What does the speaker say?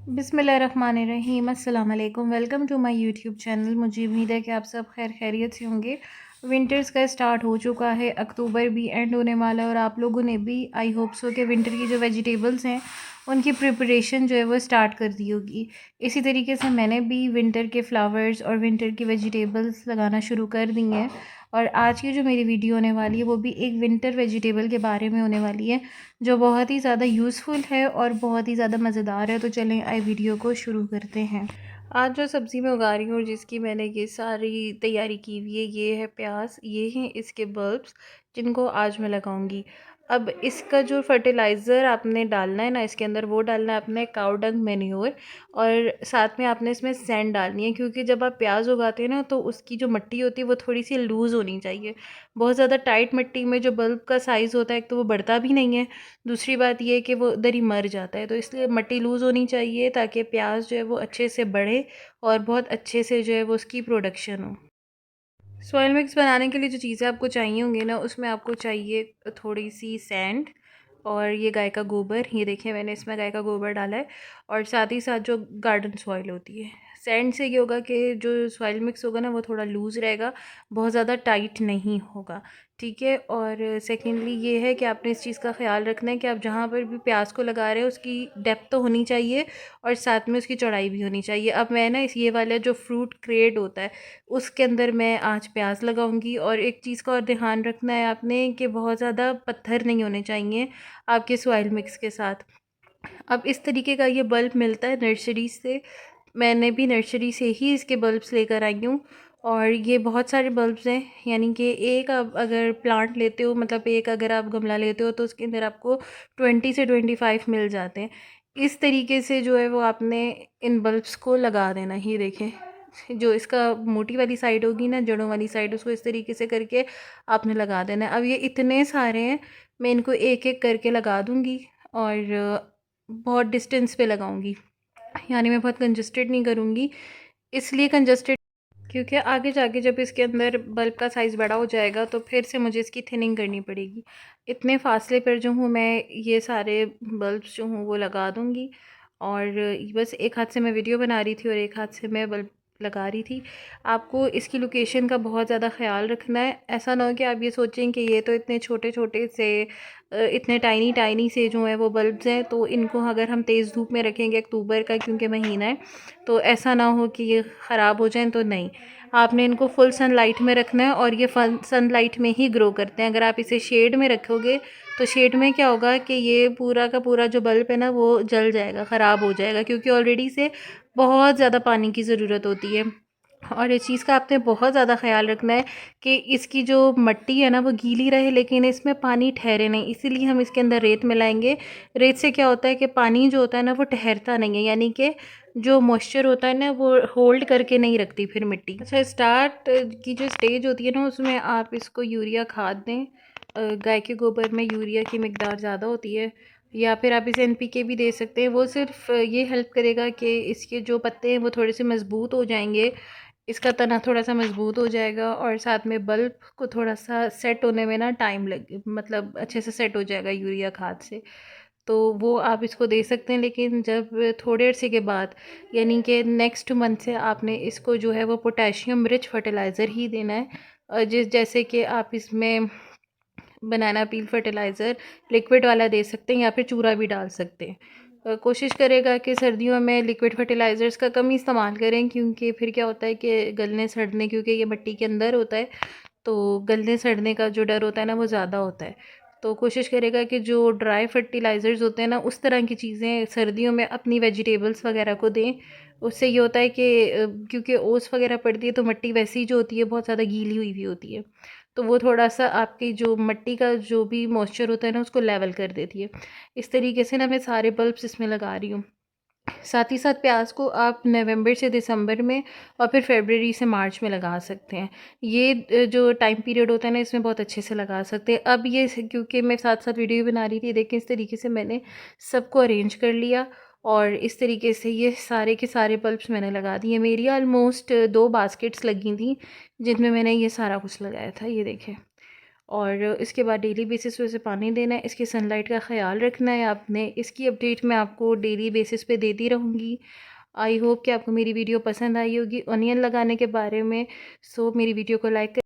बिस्मिल्लाहिर्रहमानिर्रहीम अस्सलाम वालेकुम। Welcome to my YouTube channel. मुझे उम्मीद है कि आप सब खैर खैरियत से होंगे। विंटर्स का स्टार्ट हो चुका है, अक्टूबर भी एंड होने वाला है और आप लोगों ने भी आई होप सो कि विंटर की जो वेजिटेबल्स हैं उनकी प्रिपरेशन जो है वो स्टार्ट कर दी होगी। इसी तरीके से मैंने भी विंटर के फ्लावर्स और विंटर की वेजिटेबल्स लगाना शुरू कर दी हैं। और आज की जो मेरी वीडियो होने वाली है वो भी एक विंटर वेजिटेबल के बारे में होने वाली है जो बहुत ही ज़्यादा यूज़फुल है और बहुत ही ज़्यादा मज़ेदार है। तो चलें आए वीडियो को शुरू करते हैं। आज जो सब्ज़ी मैं उगा रही हूँ और जिसकी मैंने ये सारी तैयारी की हुई है ये है प्याज। ये हैं इसके बल्ब्स जिनको आज मैं लगाऊंगी। अब इसका जो फर्टिलाइज़र आपने डालना है ना, इसके अंदर वो डालना है अपने काऊ डंग मैन्योर, और साथ में आपने इसमें सैंड डालनी है क्योंकि जब आप प्याज उगाते हैं ना तो उसकी जो मिट्टी होती है वो थोड़ी सी लूज़ होनी चाहिए। बहुत ज़्यादा टाइट मिट्टी में जो बल्ब का साइज़ होता है एक तो वो बढ़ता भी नहीं है, दूसरी बात ये है कि वो उधर ही मर जाता है। तो इसलिए मिट्टी लूज़ होनी चाहिए ताकि प्याज जो है वो अच्छे से बढ़े और बहुत अच्छे से जो है वो उसकी प्रोडक्शन हो। सॉइल मिक्स बनाने के लिए जो चीज़ें आपको चाहिए होंगी ना, उसमें आपको चाहिए थोड़ी सी सैंड और ये गाय का गोबर। ये देखिए मैंने इसमें गाय का गोबर डाला है, और साथ ही साथ जो गार्डन सॉइल होती है। सैंड से ये होगा कि जो सॉइल मिक्स होगा ना वो थोड़ा लूज़ रहेगा, बहुत ज़्यादा टाइट नहीं होगा। ठीक है। और सेकेंडली ये है कि आपने इस चीज़ का ख्याल रखना है कि आप जहाँ पर भी प्याज को लगा रहे हो उसकी डेप्थ तो होनी चाहिए और साथ में उसकी चौड़ाई भी होनी चाहिए। अब मैं ना इस ये वाला जो फ्रूट क्रेट होता है उसके अंदर मैं आज प्याज लगाऊंगी। और एक चीज़ का और ध्यान रखना है आपने कि बहुत ज़्यादा पत्थर नहीं होने चाहिए आपके सॉइल मिक्स के साथ। अब इस तरीके का ये बल्ब मिलता है नर्सरी से। मैंने भी नर्सरी से ही इसके बल्ब्स लेकर आई हूँ। और ये बहुत सारे बल्ब्स हैं, यानी कि एक आप अगर प्लांट लेते हो, मतलब एक अगर आप गमला लेते हो तो उसके अंदर आपको 20 से 25 मिल जाते हैं। इस तरीके से जो है वो आपने इन बल्ब्स को लगा देना ही। देखें, जो इसका मोटी वाली साइड होगी ना, जड़ों वाली साइड, उसको इस तरीके से करके आपने लगा देना है। अब ये इतने सारे हैं, मैं इनको एक एक करके लगा दूँगी और बहुत डिस्टेंस पे लगाऊंगी, यानी मैं बहुत कंजस्टेड नहीं करूँगी। इसलिए कंजस्टेड क्योंकि आगे जाके जब इसके अंदर बल्ब का साइज़ बड़ा हो जाएगा तो फिर से मुझे इसकी थिनिंग करनी पड़ेगी। इतने फासले पर जो हूँ मैं ये सारे बल्ब्स जो हूँ वो लगा दूँगी। और बस एक हाथ से मैं वीडियो बना रही थी और एक हाथ से मैं बल्ब लगा रही थी। आपको इसकी लोकेशन का बहुत ज़्यादा ख्याल रखना है। ऐसा ना हो कि आप ये सोचें कि ये तो इतने छोटे छोटे से इतने टाइनी टाइनी से जो है वो बल्ब्स हैं, तो इनको अगर हम तेज़ धूप में रखेंगे, अक्टूबर का क्योंकि महीना है, तो ऐसा ना हो कि ये ख़राब हो जाएं। तो नहीं, आपने इनको फुल सनलाइट में रखना है और ये फन सनलाइट में ही ग्रो करते हैं। अगर आप इसे शेड में रखोगे तो शेड में क्या होगा कि ये पूरा का पूरा जो बल्ब है ना वो जल जाएगा, ख़राब हो जाएगा, क्योंकि ऑलरेडी से बहुत ज़्यादा पानी की ज़रूरत होती है। और इस चीज़ का आपने बहुत ज़्यादा ख्याल रखना है कि इसकी जो मिट्टी है ना वो गीली रहे लेकिन इसमें पानी ठहरे नहीं, इसीलिए हम इसके अंदर रेत मिलाएंगे। रेत से क्या होता है कि पानी जो होता है ना वो ठहरता नहीं है, यानी कि जो मॉइस्चर होता है ना वो होल्ड करके नहीं रखती फिर मिट्टी। अच्छा, स्टार्ट की जो स्टेज होती है ना उसमें आप इसको यूरिया खाद दें। गाय के गोबर में यूरिया की मिकदार ज़्यादा होती है, या फिर आप इसे एनपीके भी दे सकते हैं। वो सिर्फ ये हेल्प करेगा कि इसके जो पत्ते हैं वो थोड़े से मज़बूत हो जाएंगे, इसका तना थोड़ा सा मज़बूत हो जाएगा और साथ में बल्ब को थोड़ा सा सेट होने में ना टाइम लगे, मतलब अच्छे से सेट हो जाएगा यूरिया खाद से। तो वो आप इसको दे सकते हैं, लेकिन जब थोड़े अरसे के बाद, यानी कि नेक्स्ट मंथ से आपने इसको जो है वो पोटेशियम रिच फर्टिलाइज़र ही देना है। जैसे कि आप इसमें बनाना पील फर्टिलाइज़र लिक्विड वाला दे सकते हैं या फिर चूरा भी डाल सकते हैं। कोशिश करेगा कि सर्दियों में लिक्विड फर्टिलाइज़र्स का कम ही इस्तेमाल करें, क्योंकि फिर क्या होता है कि गलने सड़ने, क्योंकि ये मिट्टी के अंदर होता है तो गलने सड़ने का जो डर होता है ना वो ज़्यादा होता है। तो कोशिश करेगा कि जो ड्राई फर्टिलाइज़र्स होते हैं ना उस तरह की चीज़ें सर्दियों में अपनी वेजिटेबल्स वगैरह को दें। उससे ये होता है कि क्योंकि ओस वगैरह पड़ती है तो मिट्टी वैसी जो होती है बहुत ज़्यादा गीली हुई हुई होती है, तो वो थोड़ा-सा आपकी जो मिट्टी का जो भी मॉइस्चर होता है ना उसको लेवल कर देती है। इस तरीके से ना मैं सारे बल्ब्स इसमें लगा रही हूँ। साथ ही साथ प्याज को आप नवंबर से दिसंबर में और फिर फरवरी से मार्च में लगा सकते हैं। ये जो टाइम पीरियड होता है ना इसमें बहुत अच्छे से लगा सकते हैं। अब ये क्योंकि मैं साथ साथ वीडियो बना रही थी, देखिए इस तरीके से मैंने सबको अरेंज कर लिया और इस तरीके से ये सारे के सारे बल्ब्स मैंने लगा दिए। मेरी ऑलमोस्ट 2 बास्केट्स लगी थी जिनमें मैंने ये सारा कुछ लगाया था, ये देखें। और इसके बाद डेली बेसिस पे उसे पानी देना है। इसकी सनलाइट का ख्याल रखना है आपने। इसकी अपडेट मैं आपको डेली बेसिस पे देती रहूँगी। आई होप कि आपको मेरी वीडियो पसंद आई होगी ऑनियन लगाने के बारे में। सो मेरी वीडियो को लाइक